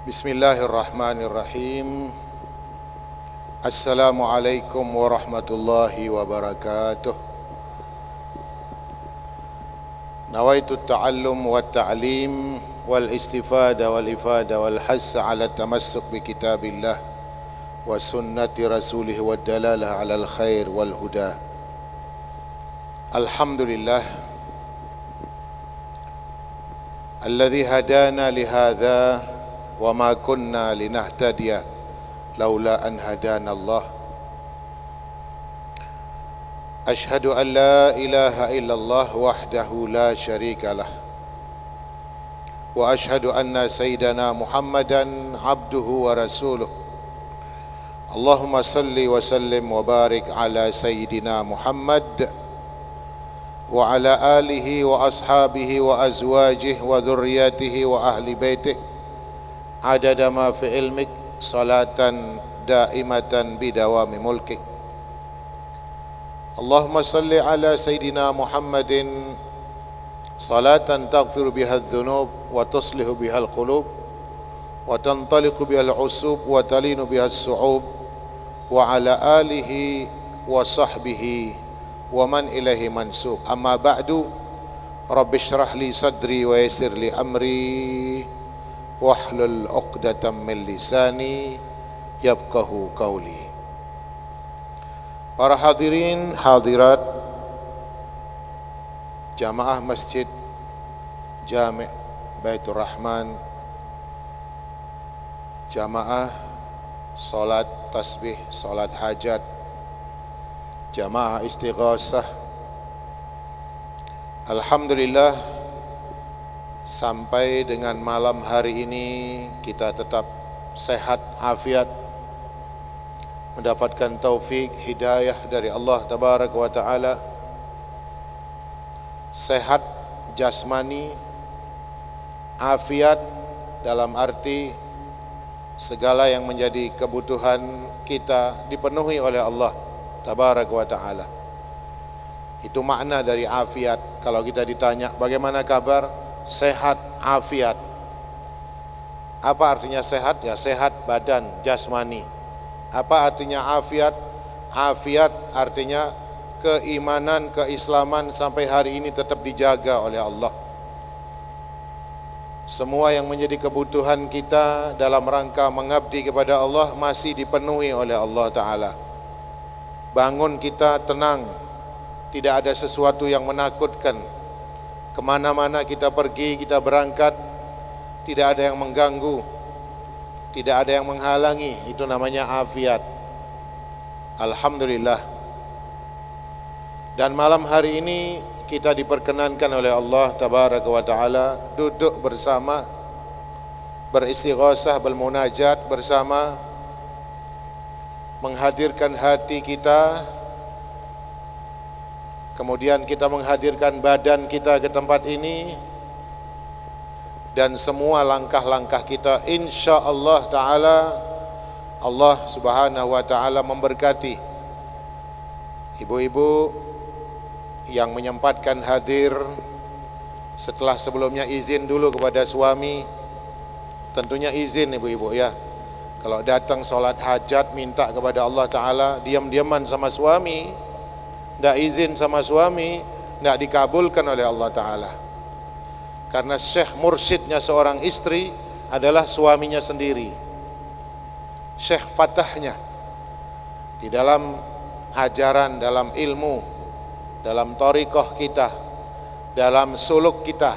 Bismillahirrahmanirrahim. Assalamualaikum warahmatullahi wabarakatuh. Nawaitu at-ta'allum wa at-ta'lim wal istifada wal ifada wal hass ala tamassuk bi kitabillah wa sunnati rasulih wa dalalah ala al-khair wal huda. Alhamdulillah alladzi hadana li hadza wa ma kunna linahtadiya laula an hadana Allah. Ashhadu an la ilaha illallah wahdahu la syarika lah wa ashhadu anna sayyidana Muhammadan abduhu wa rasuluh. Allahumma salli wa sallim wa barik ala sayyidina Muhammad wa ala alihi wa ashabihi wa azwajihi wa dhurriyyatihi wa ahli baitihi adada ma fi ilmik salatan daimatan bidawami mulkik. Allahumma salli ala sayyidina Muhammadin salatan taghfiru biha adh-dhunub wa tuslihu biha al-qulub wa tantaliqu biha al-usub wa talinu biha as-su'ub wa ala alihi wa sahbihi wa man ilaihi mansub. Amma ba'du, rabbi shrah li sadri wa yassir li amri wahlul 'uqdatam min lisani yafqahu qawli. Para hadirin hadirat jamaah Masjid Jami' Baitur Rahman, jamaah salat tasbih, salat hajat, jamaah istighasah, alhamdulillah sampai dengan malam hari ini kita tetap sehat afiat, mendapatkan taufik hidayah dari Allah tabaraka wa taala, sehat jasmani, afiat dalam arti segala yang menjadi kebutuhan kita dipenuhi oleh Allah tabaraka wa taala. Itu makna dari afiat. Kalau kita ditanya bagaimana kabar, sehat afiat. Apa artinya sehat? Ya sehat badan jasmani. Apa artinya afiat? Afiat artinya keimanan, keislaman sampai hari ini tetap dijaga oleh Allah. Semua yang menjadi kebutuhan kita dalam rangka mengabdi kepada Allah masih dipenuhi oleh Allah Ta'ala. Bangun kita tenang, tidak ada sesuatu yang menakutkan. Kemana-mana kita pergi, kita berangkat, tidak ada yang mengganggu, tidak ada yang menghalangi. Itu namanya afiat. Alhamdulillah. Dan malam hari ini kita diperkenankan oleh Allah tabaraka wa ta'ala duduk bersama, beristighosah, bermunajat bersama, menghadirkan hati kita, kemudian kita menghadirkan badan kita ke tempat ini, dan semua langkah-langkah kita insya Allah Ta'ala Allah Subhanahu wa Ta'ala memberkati. Ibu-ibu yang menyempatkan hadir setelah sebelumnya izin dulu kepada suami, tentunya izin ibu-ibu ya. Kalau datang sholat hajat minta kepada Allah Ta'ala, diam-diaman sama suami, tidak izin sama suami, tidak dikabulkan oleh Allah Ta'ala. Karena syekh mursyidnya seorang istri adalah suaminya sendiri, syekh fatahnya di dalam ajaran, dalam ilmu, dalam thariqah kita, dalam suluk kita,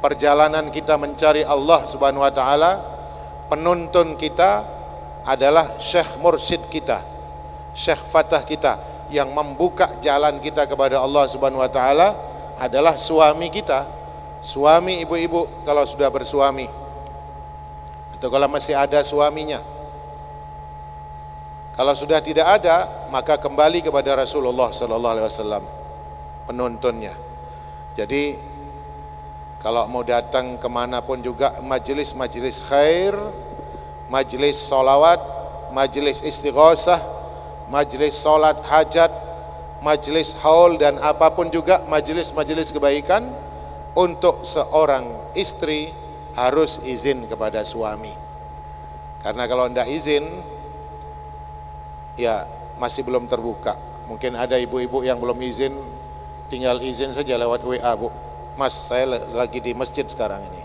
perjalanan kita mencari Allah Subhanahu wa Ta'ala. Penuntun kita adalah syekh mursyid kita, syekh fatah kita. Yang membuka jalan kita kepada Allah Subhanahu wa Ta'ala adalah suami kita. Suami ibu-ibu kalau sudah bersuami, atau kalau masih ada suaminya. Kalau sudah tidak ada, maka kembali kepada Rasulullah sallallahu alaihi wasallam penuntunnya. Jadi kalau mau datang kemanapun juga, majelis-majelis khair, majelis solawat, majelis istighosah, majelis salat hajat, majelis haul, dan apapun juga majelis-majelis kebaikan, untuk seorang istri harus izin kepada suami. Karena kalau tidak izin, ya masih belum terbuka. Mungkin ada ibu-ibu yang belum izin, tinggal izin saja lewat WA, Bu. Mas, saya lagi di masjid sekarang ini.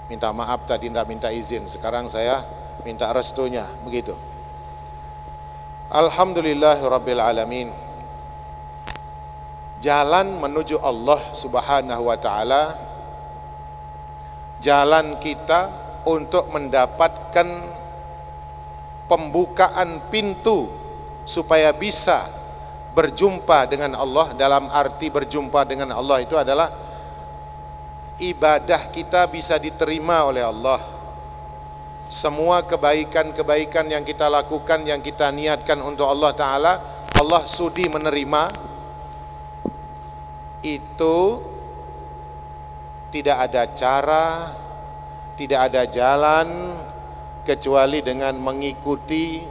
Minta maaf tadi tidak minta izin, sekarang saya minta restunya, begitu. Alhamdulillahirabbil alamin. Jalan menuju Allah Subhanahu wa taala, jalan kita untuk mendapatkan pembukaan pintu supaya bisa berjumpa dengan Allah. Dalam arti berjumpa dengan Allah itu adalah ibadah kita bisa diterima oleh Allah. Semua kebaikan-kebaikan yang kita lakukan, yang kita niatkan untuk Allah Ta'ala, Allah sudi menerima. Itu tidak ada cara, tidak ada jalan kecuali dengan mengikuti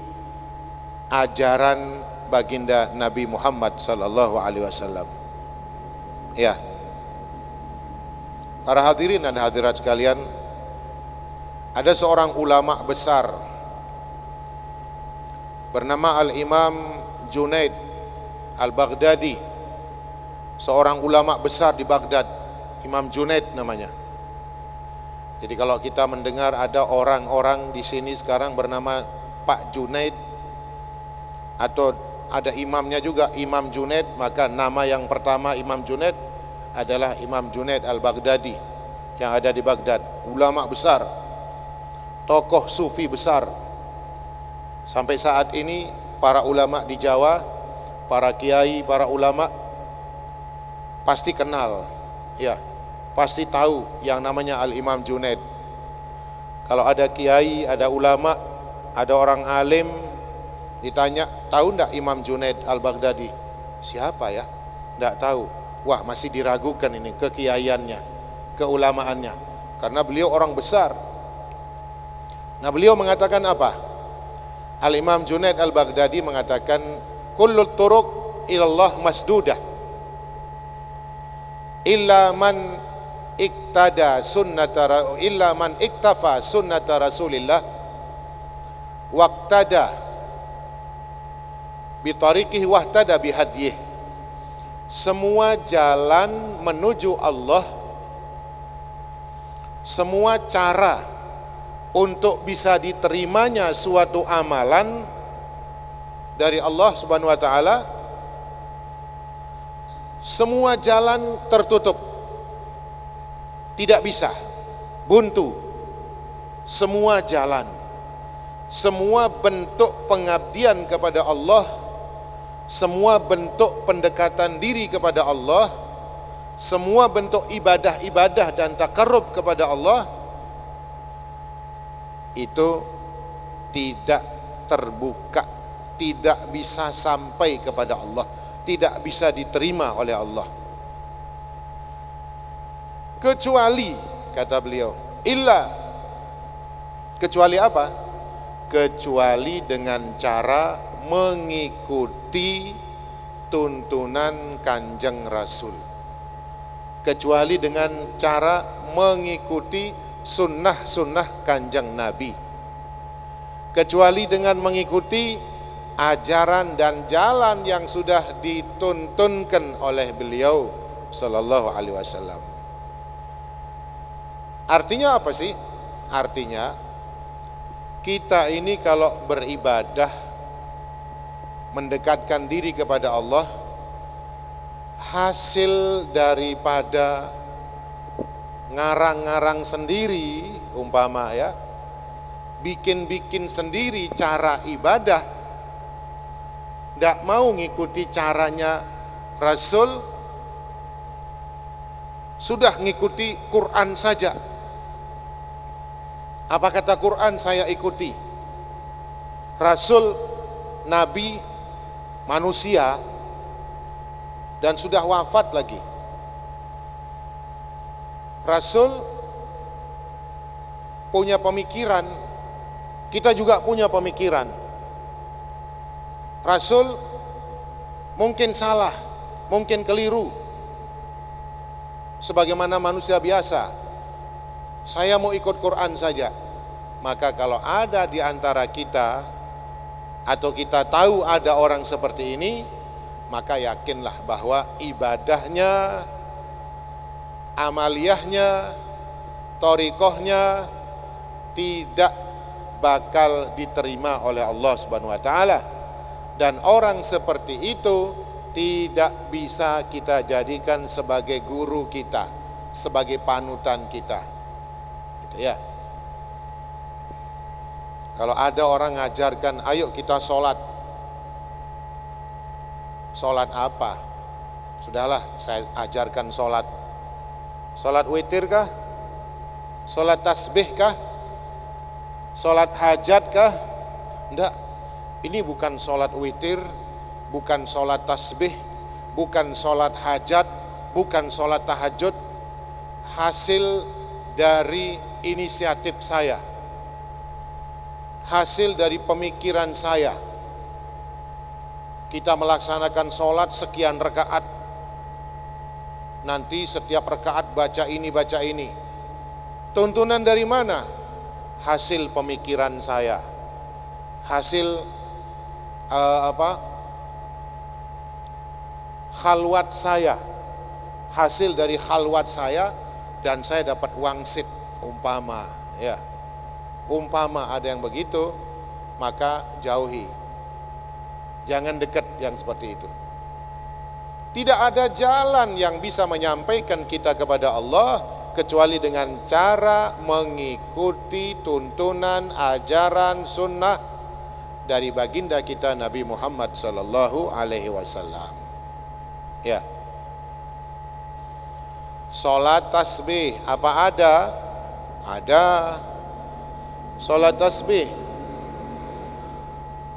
ajaran baginda Nabi Muhammad sallallahu alaihi wasallam. Ya. Para hadirin dan hadirat sekalian, ada seorang ulama besar bernama Al-Imam Junaid Al-Baghdadi, seorang ulama besar di Baghdad. Imam Junaid namanya. Jadi kalau kita mendengar ada orang-orang di sini sekarang bernama Pak Junaid, atau ada imamnya juga Imam Junaid, maka nama yang pertama Imam Junaid adalah Imam Junaid Al-Baghdadi yang ada di Baghdad. Ulama besar, tokoh sufi besar. Sampai saat ini para ulama di Jawa, para kiai, para ulama pasti kenal, ya, pasti tahu yang namanya Al-Imam Junaid. Kalau ada kiai, ada ulama, ada orang alim, ditanya, tahu enggak Imam Junaid Al-Baghdadi? Siapa ya? Enggak tahu. Wah, masih diragukan ini kekiaiannya, keulamaannya, karena beliau orang besar. Nah, beliau mengatakan apa? Al-Imam Junaid Al-Baghdadi mengatakan, kullu turuq ilallah masdudah illa man iktafa sunnata Rasulillah waqtada bitariqihi wahtada bihadyih. Semua jalan menuju Allah, semua cara untuk bisa diterimanya suatu amalan dari Allah Subhanahu wa taala, semua jalan tertutup, tidak bisa, buntu. Semua jalan, semua bentuk pengabdian kepada Allah, semua bentuk pendekatan diri kepada Allah, semua bentuk ibadah-ibadah dan takarrub kepada Allah, itu tidak terbuka, tidak bisa sampai kepada Allah, tidak bisa diterima oleh Allah, kecuali, kata beliau, kecuali apa? Kecuali dengan cara mengikuti tuntunan Kanjeng Rasul, kecuali dengan cara mengikuti sunnah-sunnah Kanjeng Nabi, kecuali dengan mengikuti ajaran dan jalan yang sudah dituntunkan oleh beliau sallallahu alaihi wasallam. Artinya apa sih? Artinya kita ini kalau beribadah, mendekatkan diri kepada Allah, hasil daripada ngarang-ngarang sendiri, umpama ya, bikin-bikin sendiri cara ibadah, tidak mau ngikuti caranya Rasul, sudah ngikuti Quran saja. Apa kata Quran saya ikuti, Rasul Nabi manusia dan sudah wafat lagi. Rasul punya pemikiran, kita juga punya pemikiran. Rasul mungkin salah, mungkin keliru, sebagaimana manusia biasa. Saya mau ikut Quran saja, Maka kalau ada di antara kita atau kita tahu ada orang seperti ini, maka yakinlah bahwa ibadahnya, amaliyahnya, thariqahnya tidak bakal diterima oleh Allah Subhanahu wa taala. Dan orang seperti itu tidak bisa kita jadikan sebagai guru kita, sebagai panutan kita. Gitu ya. Kalau ada orang ngajarkan, ayo kita sholat. Sholat apa? Sudahlah, saya ajarkan sholat. Sholat witir kah? Sholat tasbih kah? Sholat hajat kah? Enggak. Ini bukan sholat witir, bukan sholat tasbih, bukan sholat hajat, bukan sholat tahajud. Hasil dari inisiatif saya, hasil dari pemikiran saya. Kita melaksanakan sholat sekian rakaat, nanti setiap rakaat baca ini baca ini. Tuntunan dari mana? Hasil pemikiran saya, hasil khalwat saya, hasil dari khalwat saya, dan saya dapat wangsit umpama, ya. Umpama ada yang begitu, maka jauhi. Jangan dekat yang seperti itu. Tidak ada jalan yang bisa menyampaikan kita kepada Allah kecuali dengan cara mengikuti tuntunan, ajaran, sunnah dari baginda kita Nabi Muhammad sallallahu alaihi wasallam. Ya. Salat tasbih apa ada? Ada. Salat tasbih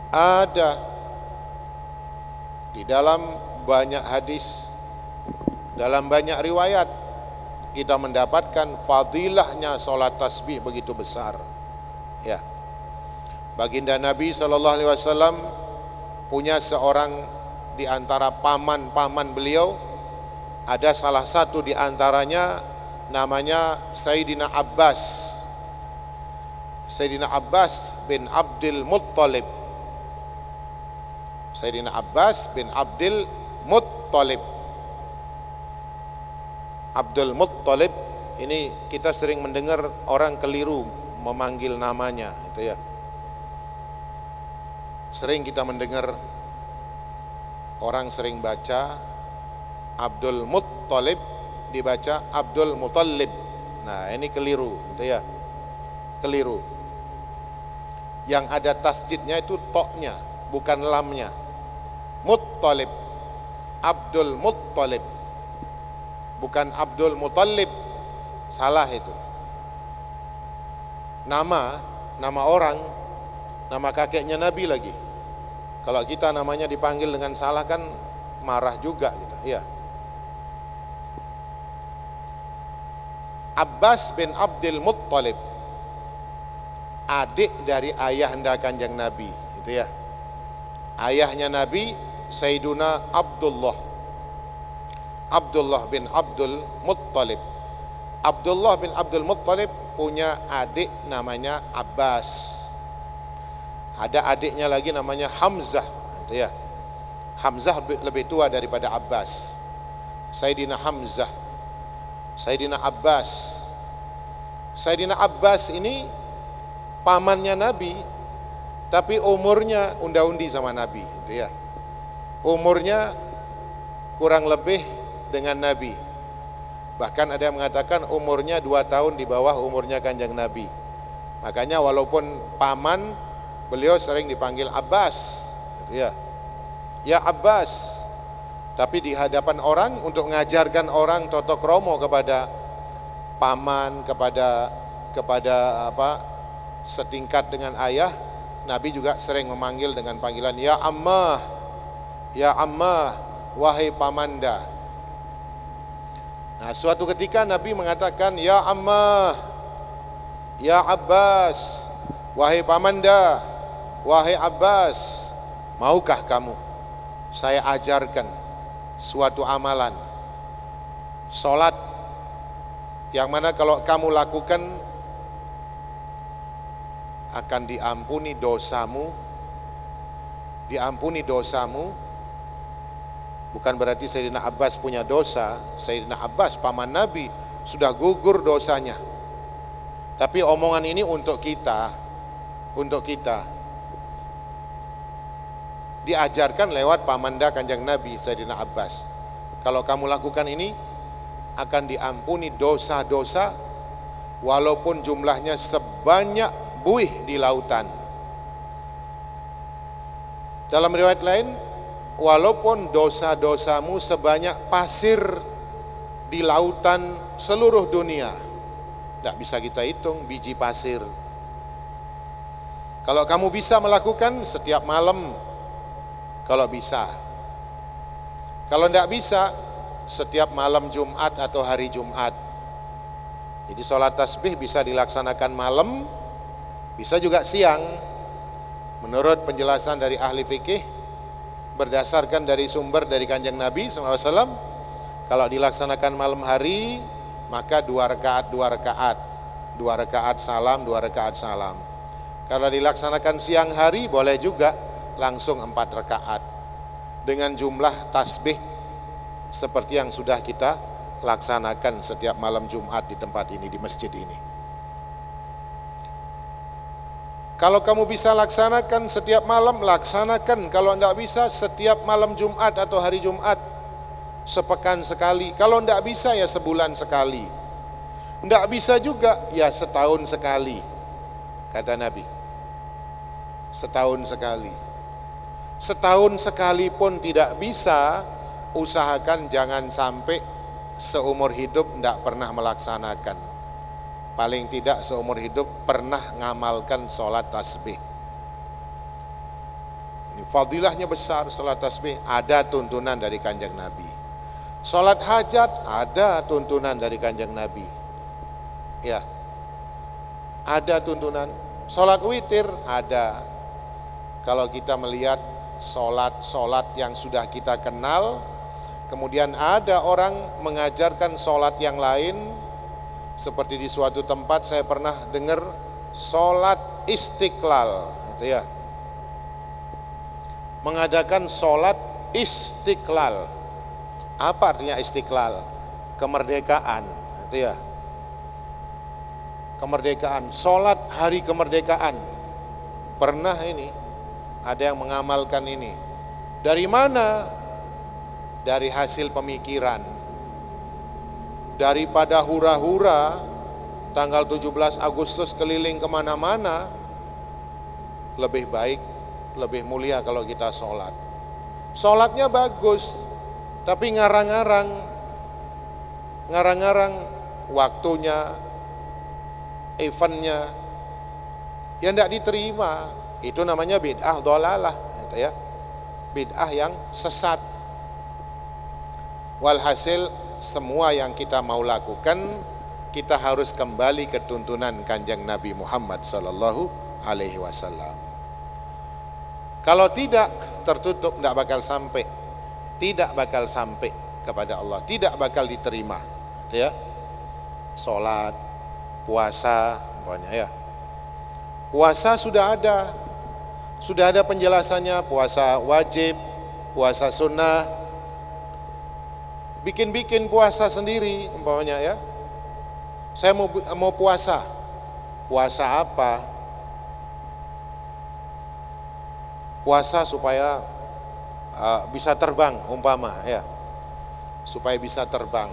ada di dalam banyak hadis, dalam banyak riwayat kita mendapatkan fadilahnya salat tasbih begitu besar. Ya. Baginda Nabi sallallahu alaihi wasallam punya seorang di antara paman-paman beliau, ada salah satu di antaranya namanya Sayyidina Abbas. Sayyidina Abbas bin Abdul Muttalib. Sayyidina Abbas bin Abdul Muttalib. Abdul Muttalib ini kita sering mendengar orang keliru memanggil namanya, itu ya. Sering kita mendengar orang sering baca Abdul Muttalib dibaca Abdul Muttalib. Nah, ini keliru, itu ya. Keliru. Yang ada tasjidnya itu toknya, bukan lamnya. Muttalib, Abdul Muttalib, bukan Abdul Muttalib. Salah itu. Nama orang, nama kakeknya Nabi lagi. Kalau kita namanya dipanggil dengan salah kan marah juga kita. Iya. Abbas bin Abdul Muttalib, adik dari ayahanda Kanjeng Nabi, itu ya. Ayahnya Nabi Sayyiduna Abdullah. Abdullah bin Abdul Muttalib. Abdullah bin Abdul Muttalib punya adik namanya Abbas. Ada adiknya lagi namanya Hamzah, itu ya. Hamzah lebih tua daripada Abbas. Sayyidina Hamzah, Sayyidina Abbas. Sayyidina Abbas ini pamannya Nabi, tapi umurnya unda-undi sama Nabi, itu ya. Umurnya kurang lebih dengan Nabi. Bahkan ada yang mengatakan umurnya 2 tahun di bawah umurnya Kanjeng Nabi. Makanya walaupun paman, beliau sering dipanggil Abbas, gitu ya. Ya Abbas. Tapi di hadapan orang untuk mengajarkan orang toto kromo kepada paman, kepada setingkat dengan ayah, Nabi juga sering memanggil dengan panggilan ya ammah, ya ammah, wahai pamanda. Nah, suatu ketika Nabi mengatakan ya ammah, ya Abbas, wahai pamanda, wahai Abbas, maukah kamu saya ajarkan suatu amalan, sholat yang mana kalau kamu lakukan akan diampuni dosamu. Diampuni dosamu bukan berarti Sayyidina Abbas punya dosa. Sayyidina Abbas paman Nabi sudah gugur dosanya. Tapi omongan ini untuk kita, diajarkan lewat pamanda Kanjeng Nabi Sayyidina Abbas. Kalau kamu lakukan ini akan diampuni dosa-dosa walaupun jumlahnya sebanyak buih di lautan. Dalam riwayat lain, walaupun dosa-dosamu sebanyak pasir di lautan seluruh dunia, tidak bisa kita hitung biji pasir. Kalau kamu bisa melakukan setiap malam, kalau bisa. Kalau tidak bisa, setiap malam Jumat atau hari Jumat. Jadi sholat tasbih bisa dilaksanakan malam, bisa juga siang. Menurut penjelasan dari ahli fikih, berdasarkan dari sumber dari Kanjeng Nabi SAW, kalau dilaksanakan malam hari, maka 2 rakaat salam, 2 rakaat salam. Kalau dilaksanakan siang hari, boleh juga langsung 4 rakaat dengan jumlah tasbih seperti yang sudah kita laksanakan setiap malam Jumat di tempat ini, di masjid ini. Kalau kamu bisa laksanakan setiap malam, laksanakan. Kalau tidak bisa, setiap malam Jumat atau hari Jumat, sepekan sekali. Kalau tidak bisa, ya sebulan sekali. Tidak bisa juga, ya setahun sekali. Kata Nabi, setahun sekali. Setahun sekali pun tidak bisa, usahakan jangan sampai seumur hidup tidak pernah melaksanakan. Paling tidak seumur hidup pernah ngamalkan sholat tasbih. Ini fadilahnya besar sholat tasbih, ada tuntunan dari Kanjeng Nabi. Sholat hajat ada tuntunan dari Kanjeng Nabi. Ya, ada tuntunan. Sholat witir ada. Kalau kita melihat sholat yang sudah kita kenal, kemudian ada orang mengajarkan sholat yang lain. Seperti di suatu tempat saya pernah dengar sholat istiqlal, gitu ya. Mengadakan sholat istiqlal. Apa artinya istiqlal? Kemerdekaan, gitu ya. Kemerdekaan, sholat hari kemerdekaan. Pernah ini, ada yang mengamalkan ini. Dari mana? Dari hasil pemikiran. Daripada hura-hura tanggal 17 Agustus keliling kemana-mana, lebih baik, lebih mulia kalau kita sholat. Sholatnya bagus, tapi ngarang-ngarang waktunya, eventnya, yang tidak diterima. Itu namanya bid'ah dhalalah, gitu ya. Bid'ah yang sesat. Walhasil semua yang kita mau lakukan, kita harus kembali ke tuntunan Kanjeng Nabi Muhammad sallallahu alaihi wasallam. Kalau tidak, tertutup, tidak bakal sampai. Tidak bakal sampai kepada Allah, tidak bakal diterima. Ya. Salat, puasa, pokoknya ya. Puasa sudah ada penjelasannya, puasa wajib, puasa sunnah. Bikin puasa sendiri umpamanya ya. Saya mau puasa. Puasa apa? Puasa supaya bisa terbang umpama ya. Supaya bisa terbang.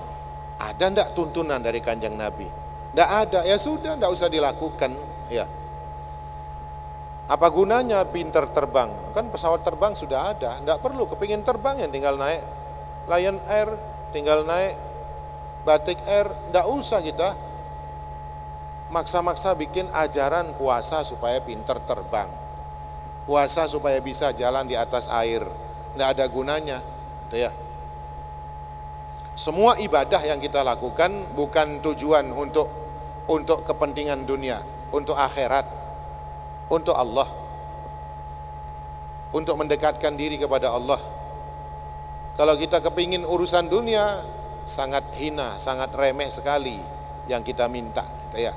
Ada enggak tuntunan dari Kanjeng Nabi? Enggak ada, ya sudah enggak usah dilakukan ya. Apa gunanya pinter terbang? Kan pesawat terbang sudah ada, enggak perlu kepingin terbang yang tinggal naik Lion Air, tinggal naik Batik Air, enggak usah kita maksa-maksa bikin ajaran puasa supaya pinter terbang. Puasa supaya bisa jalan di atas air, enggak ada gunanya, gitu ya. Semua ibadah yang kita lakukan bukan tujuan untuk kepentingan dunia, untuk akhirat, untuk Allah, untuk mendekatkan diri kepada Allah. Kalau kita kepingin urusan dunia, sangat hina, sangat remeh sekali yang kita minta, gitu ya.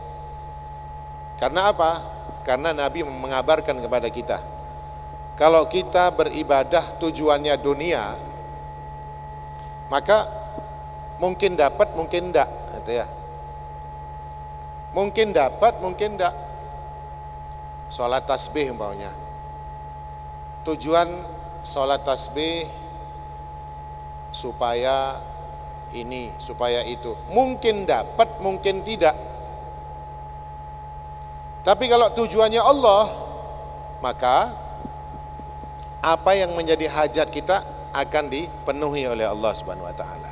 Karena apa? Karena Nabi mengabarkan kepada kita, kalau kita beribadah tujuannya dunia, maka mungkin dapat, mungkin enggak, gitu ya. Mungkin dapat, mungkin enggak. Sholat tasbih umpamanya. Tujuan sholat tasbih supaya ini, supaya itu. Mungkin dapat, mungkin tidak. Tapi kalau tujuannya Allah, maka apa yang menjadi hajat kita akan dipenuhi oleh Allah Subhanahu wa taala.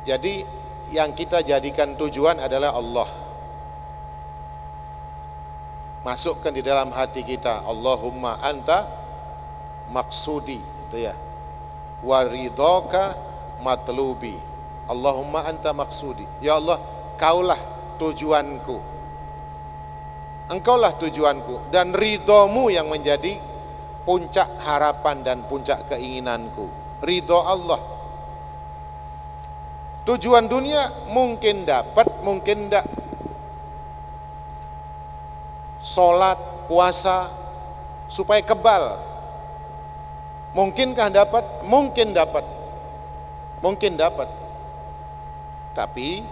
Jadi yang kita jadikan tujuan adalah Allah. Masukkan di dalam hati kita, Allahumma anta maksudi, itu ya. Wa ridhaka matlubi. Allahumma anta maksudi. Ya Allah, kaulah tujuanku. Engkaulah tujuanku dan ridhomu yang menjadi puncak harapan dan puncak keinginanku. Ridho Allah. Tujuan dunia mungkin dapat, mungkin enggak. Sholat, puasa supaya kebal. Mungkinkah dapat? Mungkin dapat. Mungkin dapat. Tapi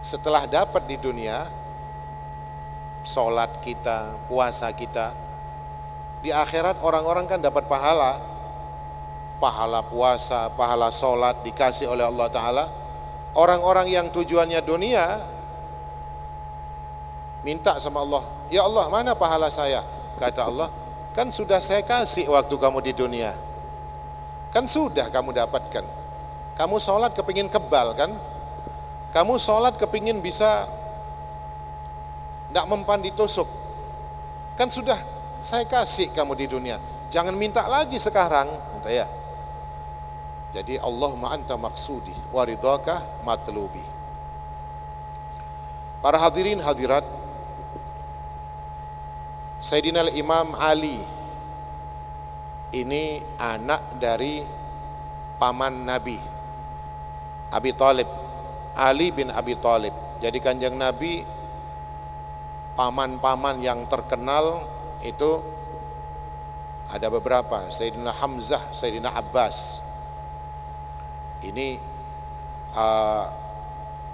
setelah dapat di dunia, sholat kita, puasa kita, di akhirat orang-orang kan dapat pahala. Pahala puasa, pahala sholat dikasih oleh Allah Ta'ala. Orang-orang yang tujuannya dunia minta sama Allah, ya Allah, mana pahala saya? Kata Allah, kan sudah saya kasih waktu kamu di dunia. Kan sudah kamu dapatkan. Kamu sholat kepingin kebal kan? Kamu sholat kepingin bisa tidak mempan ditusuk. Kan sudah saya kasih kamu di dunia. Jangan minta lagi sekarang, kata ya. Jadi Allahumma anta maksudi wa ridhaka matlubi. Para hadirin hadirat, Sayyidina Imam Ali ini anak dari paman Nabi Abi Thalib, Ali bin Abi Thalib. Jadi kanjeng Nabi, paman-paman yang terkenal itu ada beberapa. Sayyidina Hamzah, Sayyidina Abbas. Ini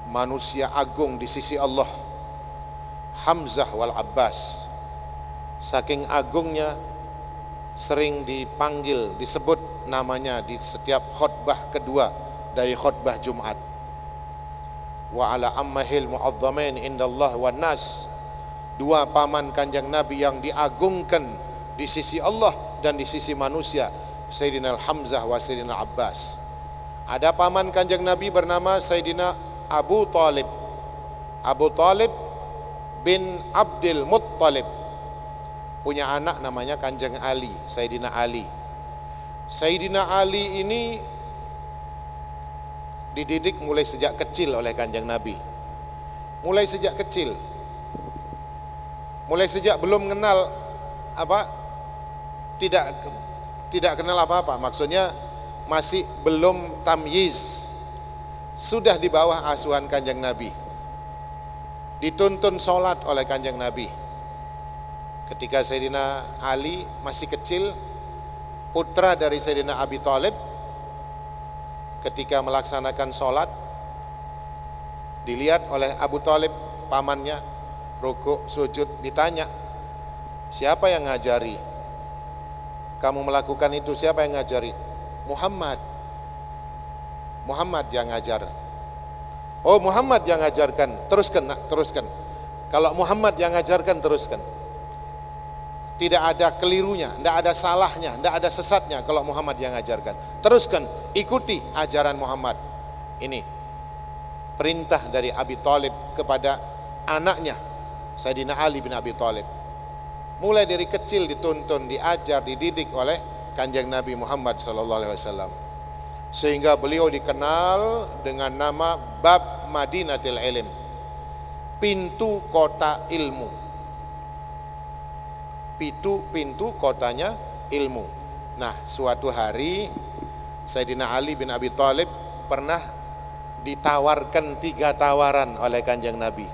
manusia agung di sisi Allah. Hamzah wal Abbas, saking agungnya sering dipanggil, disebut namanya di setiap khutbah kedua dari khutbah Jumat. Wa ala ammahil mu'adzamain indallah wan nas. Dua paman kanjeng Nabi yang diagungkan di sisi Allah dan di sisi manusia, Sayyidina Hamzah wa Sayyidina Abbas. Ada paman kanjeng Nabi bernama Sayyidina Abu Thalib. Abu Thalib bin Abdul Muttalib. Punya anak namanya kanjeng Ali, Sayyidina Ali. Sayyidina Ali ini dididik mulai sejak kecil oleh kanjeng Nabi. Mulai sejak kecil. Mulai sejak belum kenal apa, tidak kenal apa-apa, maksudnya masih belum tamyiz, sudah di bawah asuhan kanjeng Nabi, dituntun sholat oleh kanjeng Nabi. Ketika Sayyidina Ali masih kecil, putra dari Sayyidina Abi Thalib, ketika melaksanakan sholat, dilihat oleh Abu Thalib pamannya, rukuk, sujud, ditanya, siapa yang ngajari? Kamu melakukan itu, siapa yang ngajari? Muhammad. Muhammad yang ngajar. Oh, Muhammad yang ngajarkan. Teruskan, nak, teruskan. Kalau Muhammad yang ngajarkan, teruskan. Tidak ada kelirunya, tidak ada salahnya, tidak ada sesatnya kalau Muhammad yang ngajarkan. Teruskan, ikuti ajaran Muhammad. Ini perintah dari Abi Thalib kepada anaknya, Sayyidina Ali bin Abi Thalib. Mulai dari kecil dituntun, diajar, dididik oleh kanjeng Nabi Muhammad SAW, sehingga beliau dikenal dengan nama Bab Madinatil Ilm, pintu kota ilmu. Pintu kotanya ilmu. Nah, suatu hari Sayyidina Ali bin Abi Thalib pernah ditawarkan 3 tawaran oleh kanjeng Nabi.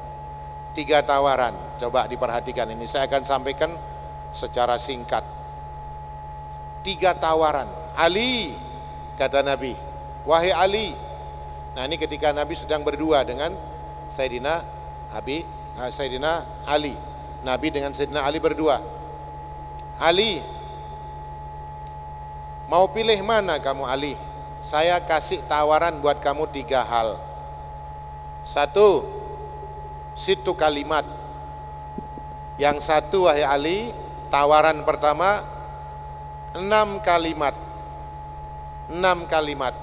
3 tawaran. Coba diperhatikan ini, saya akan sampaikan secara singkat. 3 tawaran. Ali, kata Nabi, wahai Ali. Nah ini ketika Nabi sedang berdua dengan Sayyidina Ali. Nabi dengan Sayyidina Ali berdua. Ali, mau pilih mana kamu Ali? Saya kasih tawaran buat kamu 3 hal. 1, situ kalimat. Yang 1 wahai Ali, tawaran pertama 6 kalimat. 6 kalimat.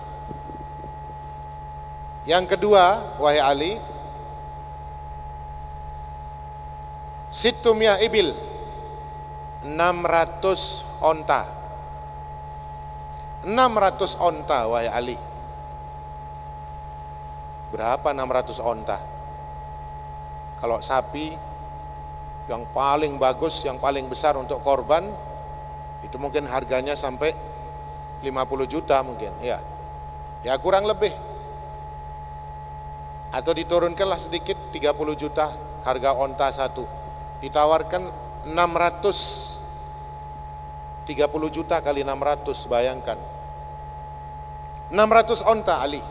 Yang kedua wahai Ali, situ mi'ah ibil, 600 onta. 600 onta wahai Ali. Berapa 600 onta? Kalau sapi yang paling bagus, yang paling besar untuk korban, itu mungkin harganya sampai 50 juta mungkin, ya kurang lebih. Atau diturunkanlah sedikit, 30 juta harga onta satu. Ditawarkan 600, 30 juta kali 600, bayangkan 600 onta Ali.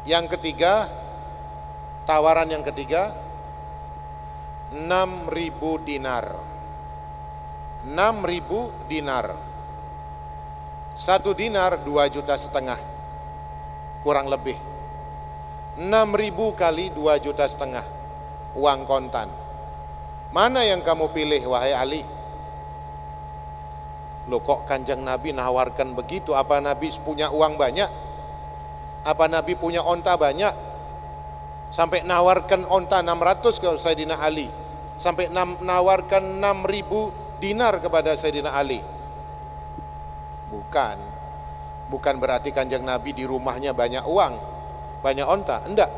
Yang ketiga, tawaran yang ketiga 6.000 dinar. 6.000 dinar. 1 dinar 2,5 juta, kurang lebih. 6.000 kali 2,5 juta uang kontan. Mana yang kamu pilih wahai Ali? Loh, kok Kanjeng Nabi nawarkan begitu? Apa Nabi punya uang banyak? Apa Nabi punya onta banyak? Sampai nawarkan onta 600 ke Sayyidina Ali, sampai nawarkan 6.000 dinar kepada Sayyidina Ali. Bukan berarti Kanjeng Nabi di rumahnya banyak uang, banyak onta, enggak.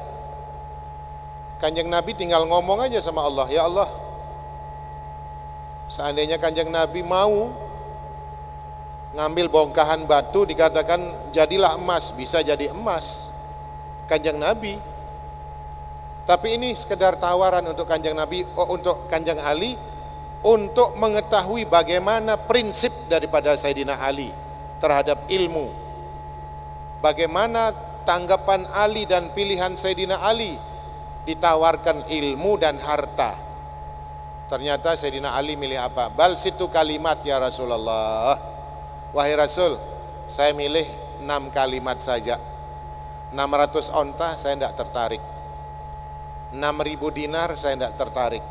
Kanjeng Nabi tinggal ngomong aja sama Allah, ya Allah, seandainya Kanjeng Nabi mau ngambil bongkahan batu, dikatakan jadilah emas, bisa jadi emas Kanjeng Nabi. Tapi ini sekedar tawaran untuk Kanjeng Nabi, untuk Kanjeng Ali, untuk mengetahui bagaimana prinsip daripada Sayyidina Ali terhadap ilmu. Bagaimana tanggapan Ali dan pilihan Sayyidina Ali ditawarkan ilmu dan harta. Ternyata Sayyidina Ali milih apa? Bal situ kalimat ya Rasulullah. Wahai Rasul, saya milih 6 kalimat saja. 600 onta saya tidak tertarik. 6.000 dinar saya tidak tertarik.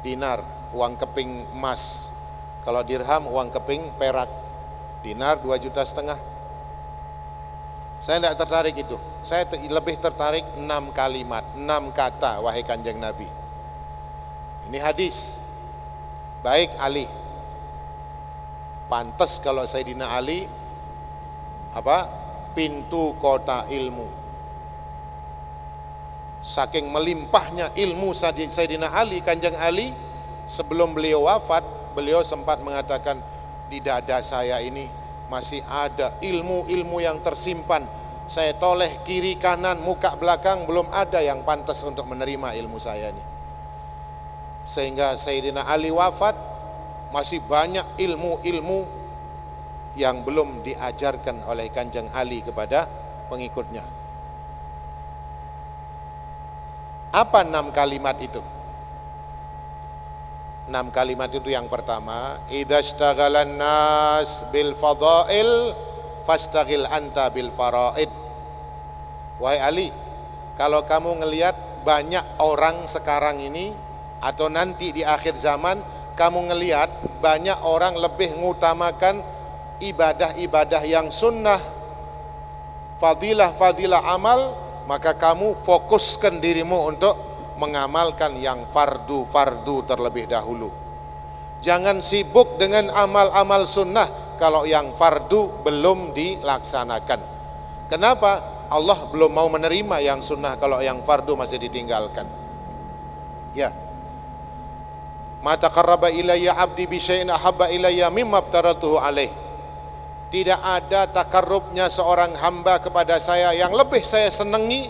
Dinar, uang keping emas. Kalau dirham, uang keping perak. Dinar 2,5 juta. Saya tidak tertarik itu. Saya lebih tertarik 6 kalimat, 6 kata wahai Kanjeng Nabi. Ini hadis. Baik Ali. Pantas kalau Sayyidina Ali pintu kota ilmu. Saking melimpahnya ilmu Sayyidina Ali, Kanjeng Ali, sebelum beliau wafat, beliau sempat mengatakan, di dada saya ini masih ada ilmu-ilmu yang tersimpan. Saya toleh kiri kanan, muka belakang, belum ada yang pantas untuk menerima ilmu saya ini. Sehingga Sayyidina Ali wafat, masih banyak ilmu-ilmu yang belum diajarkan oleh Kanjeng Ali kepada pengikutnya. Apa 6 kalimat itu? 6 kalimat itu yang pertama, idzashtaghalan nas bil fadail fastaghil anta bil faraid. Wahai Ali, kalau kamu ngelihat banyak orang sekarang ini atau nanti di akhir zaman, kamu ngelihat banyak orang lebih mengutamakan ibadah-ibadah yang sunnah, fadilah-fadilah amal, maka kamu fokuskan dirimu untuk mengamalkan yang fardu-fardu terlebih dahulu. Jangan sibuk dengan amal-amal sunnah kalau yang fardu belum dilaksanakan. Kenapa? Allah belum mau menerima yang sunnah kalau yang fardu masih ditinggalkan. Ya. Ma taqarraba ilayya 'abdi bi syai'in ahabba ilayya mimma aftaratuhu alaih. Tidak ada takarrubnya seorang hamba kepada saya yang lebih saya senangi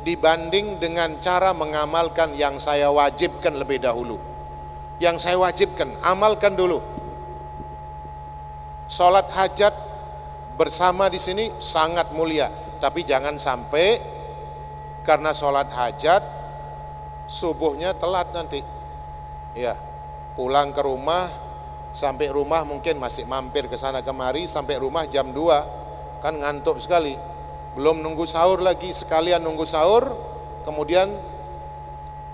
dibanding dengan cara mengamalkan yang saya wajibkan lebih dahulu. Yang saya wajibkan, amalkan dulu. Sholat hajat bersama di sini sangat mulia, tapi jangan sampai karena sholat hajat subuhnya telat nanti. Ya, pulang ke rumah, sampai rumah mungkin masih mampir ke sana kemari, sampai rumah jam 2, kan ngantuk sekali. Belum nunggu sahur lagi, sekalian nunggu sahur, kemudian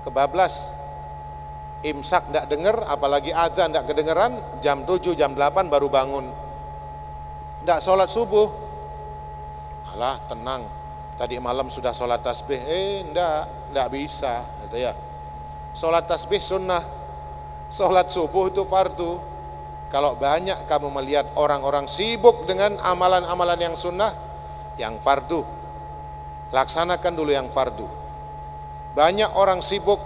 kebablas. Imsak tidak dengar, apalagi azan tidak kedengeran, jam 7, jam 8 baru bangun. Tidak sholat subuh. Alah, tenang, tadi malam sudah sholat tasbih. Tidak bisa, gitu ya. Sholat tasbih sunnah, sholat subuh itu fardu. Kalau banyak kamu melihat orang-orang sibuk dengan amalan-amalan yang sunnah, yang fardu, laksanakan dulu yang fardu. Banyak orang sibuk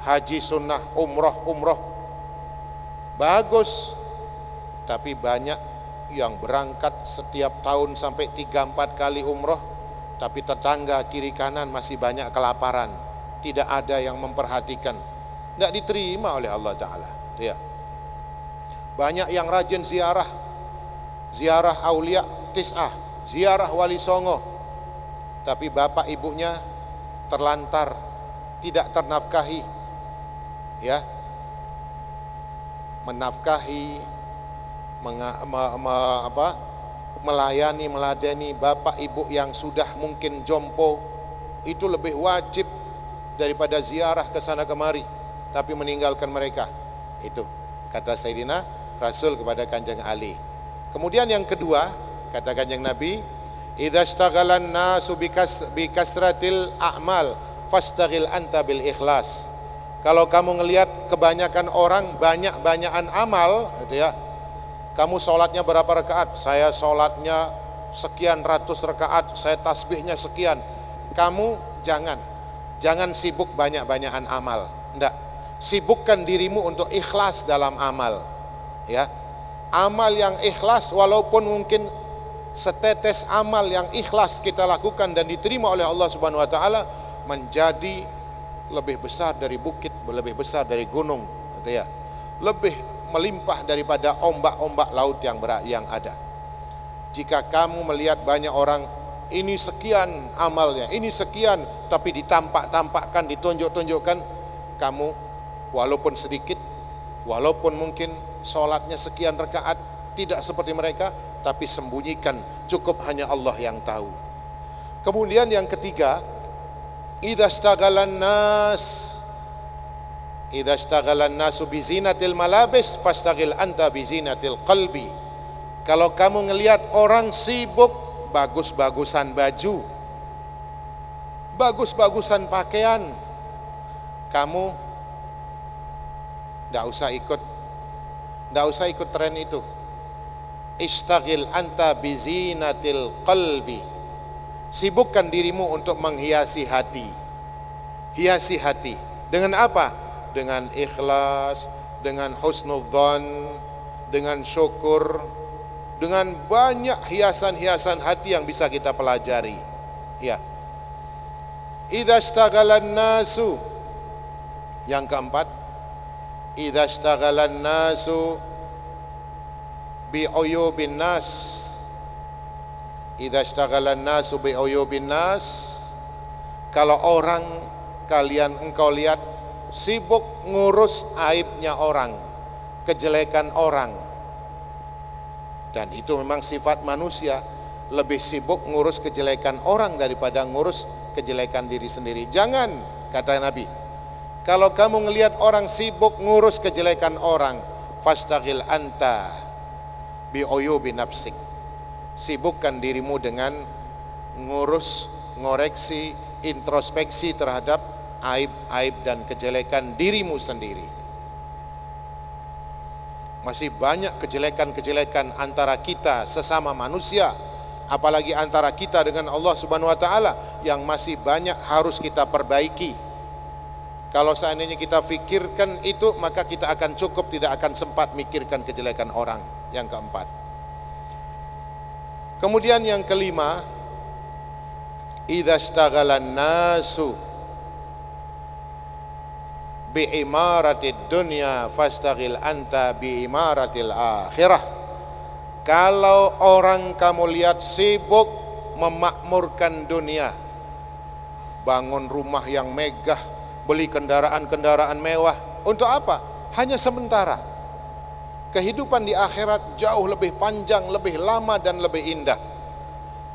haji sunnah, umroh, bagus, tapi banyak yang berangkat setiap tahun sampai 3-4 kali umroh, tapi tetangga kiri kanan masih banyak kelaparan, tidak ada yang memperhatikan, tidak diterima oleh Allah Ta'ala. Ya. Banyak yang rajin ziarah aulia tis'ah, ziarah wali songo, tapi bapak ibunya terlantar, tidak ternafkahi, ya, menafkahi, melayani, meladeni bapak ibu yang sudah mungkin jompo, itu lebih wajib daripada ziarah ke sana kemari, tapi meninggalkan mereka. Itu kata Sayyidina Rasul kepada Kanjeng Ali. Kemudian yang kedua, kata Kanjeng Nabi, idza ishtaghalan nasu bikasratil a'mal fastaghil anta bil ikhlas. Kalau kamu ngelihat kebanyakan orang banyak-banyakan amal, gitu ya. Kamu sholatnya berapa rakaat? Saya sholatnya sekian ratus rakaat, saya tasbihnya sekian. Kamu jangan sibuk banyak-banyakan amal. Enggak. Sibukkan dirimu untuk ikhlas dalam amal. Ya. Amal yang ikhlas, walaupun mungkin setetes amal yang ikhlas kita lakukan dan diterima oleh Allah Subhanahu wa taala, menjadi lebih besar dari bukit, lebih besar dari gunung, gitu ya. Lebih melimpah daripada ombak-ombak laut yang ada. Jika kamu melihat banyak orang, ini sekian amalnya, ini sekian, tapi ditampak-tampakkan, ditunjuk-tunjukkan, kamu walaupun sedikit, walaupun mungkin sholatnya sekian rakaat, tidak seperti mereka, tapi sembunyikan, cukup hanya Allah yang tahu. Kemudian yang ketiga, idza ishtaghalan nasu bizinatil malabis fastaghil anta bizinatil qalbi. Kalau kamu ngelihat orang sibuk bagus-bagusan baju, bagus-bagusan pakaian, kamu tidak usah ikut tren itu. Ishtaghil anta bizinatil qalbi. Sibukkan dirimu untuk menghiasi hati. Hiasi hati. Dengan apa? Dengan ikhlas, dengan husnudzan, dengan syukur, dengan banyak hiasan-hiasan hati yang bisa kita pelajari. Ya. Idza ishtaghalan nasu. Yang keempat, idza ishtaghalan nasu bi uyubin nas. Idza ishtaghalan nasu bi uyubin nas. Kalau orang engkau lihat sibuk ngurus aibnya orang, kejelekan orang, dan itu memang sifat manusia, lebih sibuk ngurus kejelekan orang daripada ngurus kejelekan diri sendiri. Jangan, kata Nabi, kalau kamu ngelihat orang sibuk ngurus kejelekan orang, fastaghil anta bi uyubi nafsik. Sibukkan dirimu dengan ngurus, ngoreksi, introspeksi terhadap aib-aib dan kejelekan dirimu sendiri. Masih banyak kejelekan-kejelekan antara kita sesama manusia, apalagi antara kita dengan Allah Subhanahu wa taala, yang masih banyak harus kita perbaiki. Kalau seandainya kita fikirkan itu, maka kita akan cukup, tidak akan sempat mikirkan kejelekan orang. Yang keempat. Kemudian yang kelima, idza ishtaghalan nasu bi imaratid dunya fastaghil anta bi imaratil akhirah. Kalau orang kamu lihat sibuk memakmurkan dunia, bangun rumah yang megah, beli kendaraan-kendaraan mewah, untuk apa? Hanya sementara. Kehidupan di akhirat jauh lebih panjang, lebih lama dan lebih indah.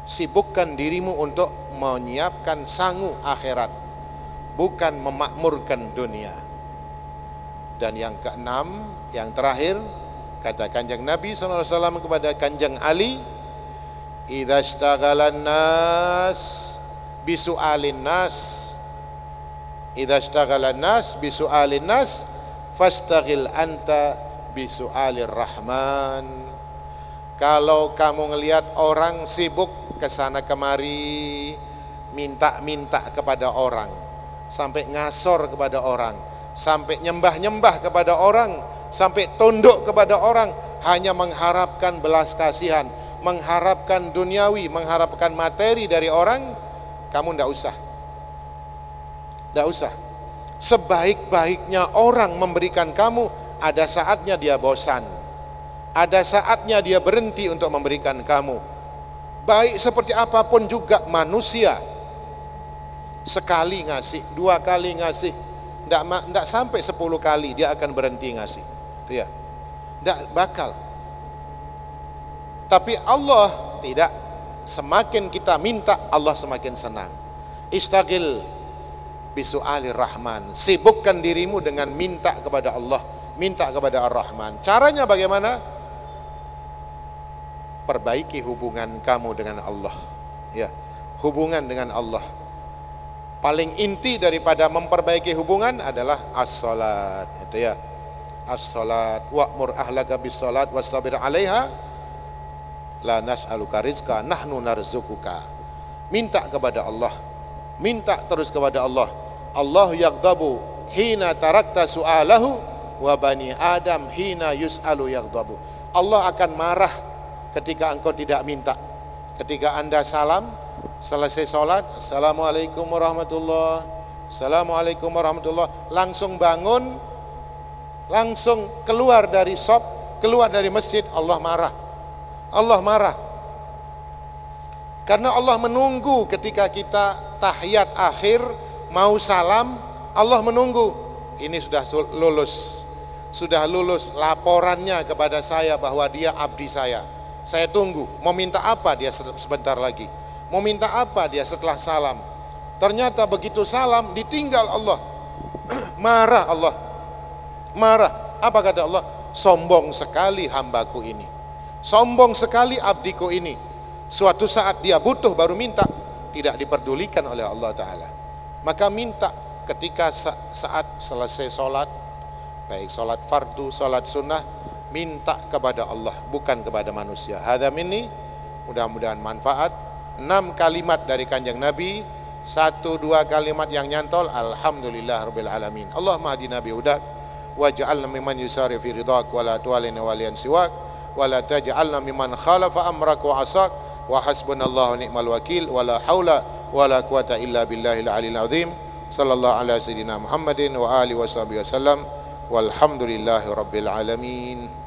Sibukkan dirimu untuk menyiapkan sangu akhirat, bukan memakmurkan dunia. Dan yang keenam, yang terakhir, kata Kanjeng Nabi SAW kepada Kanjeng Ali, idza ishtaghalan nas bisu'alin nas, idza ishtaghalan nas bisu'alin nas fastaghil anta bisu'alir rahman. Kalau kamu ngelihat orang sibuk kesana kemari, minta-minta kepada orang, sampai ngasor kepada orang, sampai nyembah-nyembah kepada orang, sampai tunduk kepada orang, hanya mengharapkan belas kasihan, mengharapkan duniawi, mengharapkan materi dari orang, kamu ndak usah. Ndak usah. Sebaik-baiknya orang memberikan kamu, ada saatnya dia bosan. Ada saatnya dia berhenti untuk memberikan kamu. Baik seperti apapun juga manusia, sekali ngasih, 2 kali ngasih, ndak sampai 10 kali dia akan berhenti ngasih. Itu ya. Ndak bakal. Tapi Allah tidak. Semakin kita minta, Allah semakin senang. Istaghil bisu'alir rahman. Sibukkan dirimu dengan minta kepada Allah, minta kepada Ar-Rahman. Caranya bagaimana? Perbaiki hubungan kamu dengan Allah. Ya, hubungan dengan Allah. Paling inti daripada memperbaiki hubungan adalah as-salat. Itu ya. As-salat wa'mur ahlaka bis-salat wastabir 'alaiha la nas'aluka rizqa nahnu narzuquka. Minta kepada Allah. Minta terus kepada Allah. Allah yaghdabu hina tarakta su'alahu wa bani Adam hina yus'alu yaghdabu. Allah akan marah ketika engkau tidak minta. Ketika Anda salam, selesai sholat, assalamualaikum warahmatullah, assalamualaikum warahmatullah, langsung bangun, langsung keluar dari shop, keluar dari masjid, Allah marah. Allah marah. Karena Allah menunggu ketika kita tahiyat akhir, mau salam, Allah menunggu. Ini sudah lulus laporannya kepada saya bahwa dia abdi saya. Saya tunggu, mau minta apa dia sebentar lagi, mau minta apa dia setelah salam. Ternyata begitu salam ditinggal Allah. Marah Allah. Marah. Apa kata Allah? Sombong sekali hambaku ini. Sombong sekali abdiku ini. Suatu saat dia butuh baru minta, tidak diperdulikan oleh Allah Ta'ala. Maka minta ketika saat selesai sholat, baik sholat fardu, sholat sunnah, minta kepada Allah, bukan kepada manusia. Hadza minni, mudah-mudahan manfaat. 6 kalimat dari Kanjeng Nabi, 1-2 kalimat yang nyantol, alhamdulillah rabbil alamin. Allahumma hadina bihudak waj'alna mimman yusari fi ridhak wa la tu'alina waliyan siwak wa la taj'alna mimman khalafa amrak wa asak wa hasbunallahu wa ni'mal wakil wa la haula wa la quwata illa billahil aliyil azim. Sallallahu ala sayyidina Muhammadin wa alihi wa sahbihi wasallam. Walhamdulillahi rabbil alamin.